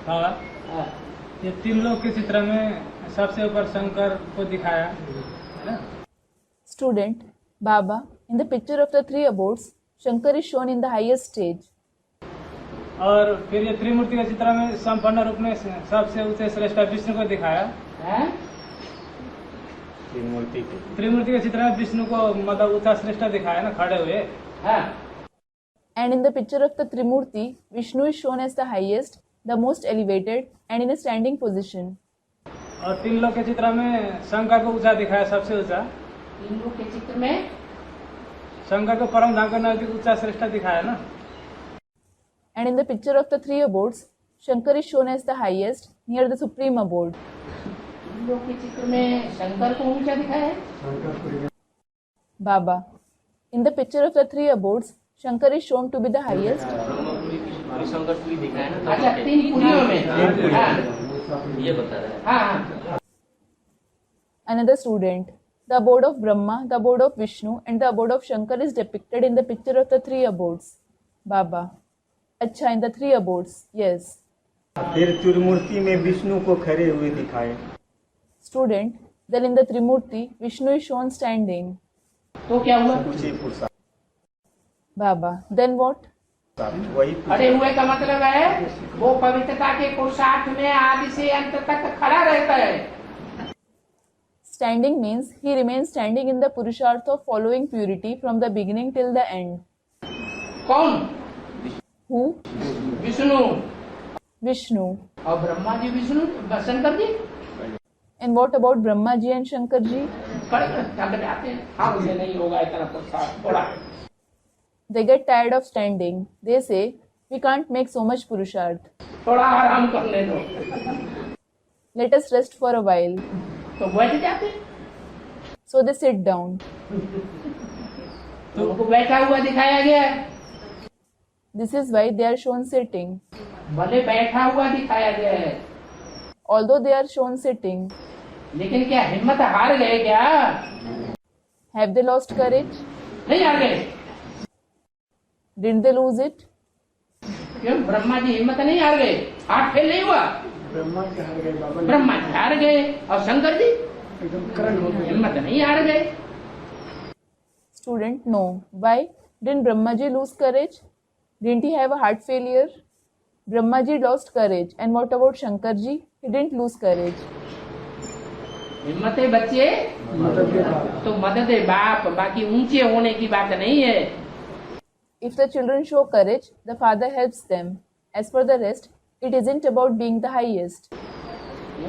हाँ, हाँ। ये तीन लोग के चित्र में सबसे ऊपर शंकर को दिखाया है ना। Student, Baba, in the picture of the three abodes, Shankar is shown in the highest stage. और फिर ये त्रिमूर्ति के चित्र में संपन्न रूप में सबसे ऊंचे श्रेष्ठ विष्णु को दिखाया। हैं? त्रिमूर्ति के चित्र में विष्णु को मतलब ऊंचा श्रेष्ठ दिखाया ना, खड़े हुए। हाँ। And in the picture of the Trimurti, Vishnu is shown as the highest, the most elevated, and in a standing position. और तीन लोग के चित्र में शंकर को ऊंचा दिखाया, सबसे ऊंचा। तीन लोग के चित्र में शंकर को परम धाम के नजदीक ऊंचा श्रेष्ठ दिखाया ना। And in the picture of the three abodes, Shankar is shown as the highest, near the supreme abode. तीन लोग के चित्र में शंकर को ऊंचा दिखाया है। Baba, in the picture of the three abodes, Shankar is shown to be the highest. अच्छा, तीन पुरियों में। हाँ। ये बता रहा है। हाँ। Another student, the abode of Brahma, the abode of Vishnu, and the abode of Shankar is depicted in the picture of the three abodes. Baba, अच्छा, in the three abodes, yes. फिर त्रिमूर्ति में विष्णु को खड़े हुए दिखाए। Student, then in the Trimurti, Vishnu is shown standing. तो क्या हुआ? ऊंचे पुरुषार्थ। Baba, then what? वही खड़े हुए का मतलब है वो पवित्रता के पुरुषार्थ में आदि से अंत तक खड़ा रहता है। Standing means he remains standing in the Purushartha of following purity from the beginning till the end. कौन? Who? विष्णु। Vishnu. और Brahma ji Vishnu Shankar ji And what about Brahma ji and Shankar ji? खड़े थक जाते हैं। हमसे नहीं होगा इतना पुरुषार्थ थोड़ा। They get tired of standing. They say, we can't make so much Purusharth. थोड़ा आराम करने दो। Let us rest for a while. तो बैठ जाते हैं। So they sit down. तो उनको बैठा हुआ दिखाया गया है। This is why they are shown sitting. भले बैठा हुआ दिखाया गया है, Although they are shown sitting, लेकिन क्या हिम्मत हार गए क्या? have they lost courage? नहीं हार गए। Didn't they lose it? क्यों? ब्रह्मा जी हिम्मत नहीं हार गए, हाथ फेल नहीं हुआ। ब्रह्मा जी हार गए और शंकर जी हिम्मत नहीं हार गए। Student, no. Why? Didn't Brahma ji lose courage? Didn't he have a heart failure? Brahma ji lost courage. And what about Shankar ji? He didn't lose courage. हिम्मत है बच्चे तो मदद है बाप, बाकी ऊंचे होने की बात नहीं है। If the children show courage, the father helps them. As for the rest, it isn't about being the highest.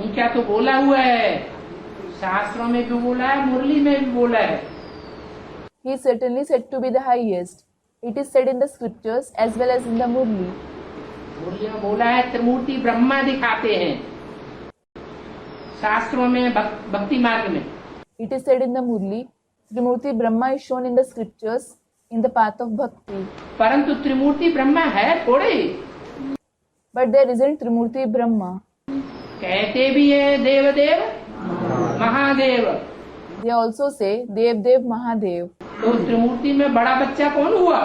ऊंचा तो बोला हुआ है, शास्त्रों में भी बोला है, मुरली में भी बोला है। He is certainly said to be the highest. It is said in the scriptures as well as in the Murli. मुरली में बोला है त्रिमूर्ति ब्रह्मा दिखाते हैं, शास्त्रों में भक्ति मार्ग में। It is said in the Murli, Trimurti Brahma is shown in the scriptures in the path of bhakti. परंतु त्रिमूर्ति ब्रह्मा है थोड़े। But there isn't Trimurti Brahma. कहते भी है देवदेव Mahadev, They also say Dev Dev Mahadev. तो त्रिमूर्ति में बड़ा बच्चा कौन हुआ?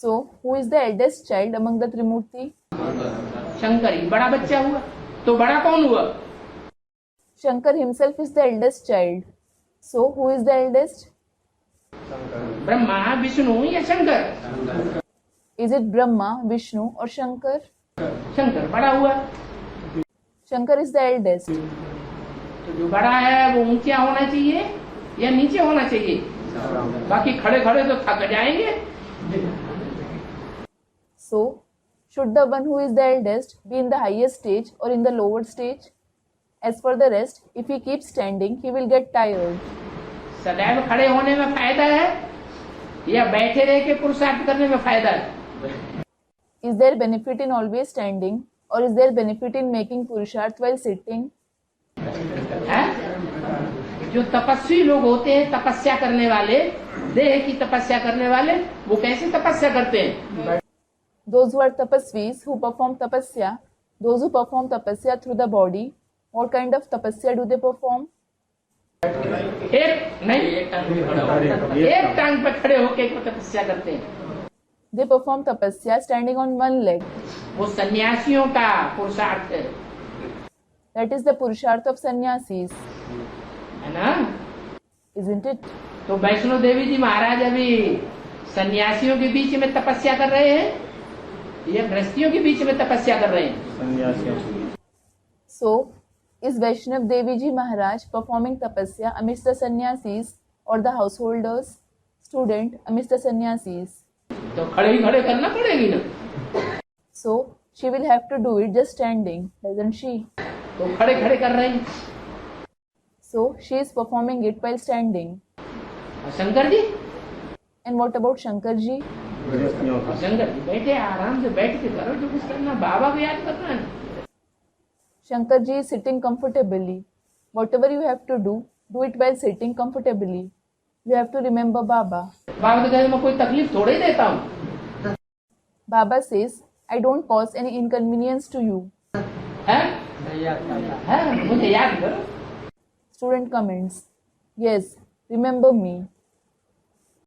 So, who is the eldest child among the Trimurti? Shankar ही बड़ा बच्चा हुआ, तो बड़ा कौन हुआ? Shankar himself is the eldest child. So, who is the eldest? Brahma Vishnu या Shankar? Is it Brahma, Vishnu or Shankar? Shankar बड़ा हुआ, Shankar is the eldest. तो जो बड़ा है वो ऊंचा होना चाहिए या नीचे होना चाहिए? बाकी खड़े खड़े तो थक जाएंगे। So, should the one who is the eldest be in the highest stage or in the lower stage? As for the rest, if he keeps standing, he will get tired. सदैव खड़े होने में फायदा है या बैठे रह के पुरुषार्थ करने में फायदा है? Is there benefit in always standing or is there benefit in making purusharth while sitting? है? जो तपस्वी लोग होते हैं, तपस्या करने वाले, देह की तपस्या करने वाले, वो कैसे तपस्या करते हैं? Those who are tapasvis who perform tapasya, those who perform tapasya through the body, what kind of tapasya do they perform? एक नहीं, एक टांग पे खड़े होके तपस्या करते हैं। They perform tapasya standing on one leg. वो सन्यासियों का पुरुषार्थ है That is the purusharth of sannyasis, ना? isn't it? तो वैष्णो देवी जी महाराज अभी सन्यासियों के बीच में तपस्या कर रहे हैं या गृहस्थियों के बीच में तपस्या कर रहे हैं? सन्यासी। So, is Vaishnav Devi Ji Maharaj performing tapasya amidst the sannyasis or the householders? Student amidst the sannyasis. तो खड़े ही खड़े करना पड़ेगी ना, So, she will have to do it just standing, doesn't she? तो खड़े खड़े कर रहे हैं। So, she is performing it while standing. और Shankar ji, And what about Shankar Ji? गृहस्थियों और का। शंकर जी बैठे आराम से बैठ के करो जो कुछ करना, बाबा को याद करना है। Shankar Ji is sitting comfortably. Whatever you have to do it while sitting comfortably. You have to remember Baba. बाबा तो कहते मैं कोई तकलीफ थोड़े ही देता हूँ, Baba says, I don't cause any inconvenience to you. है मुझे याद करो। Student comments, yes, remember me.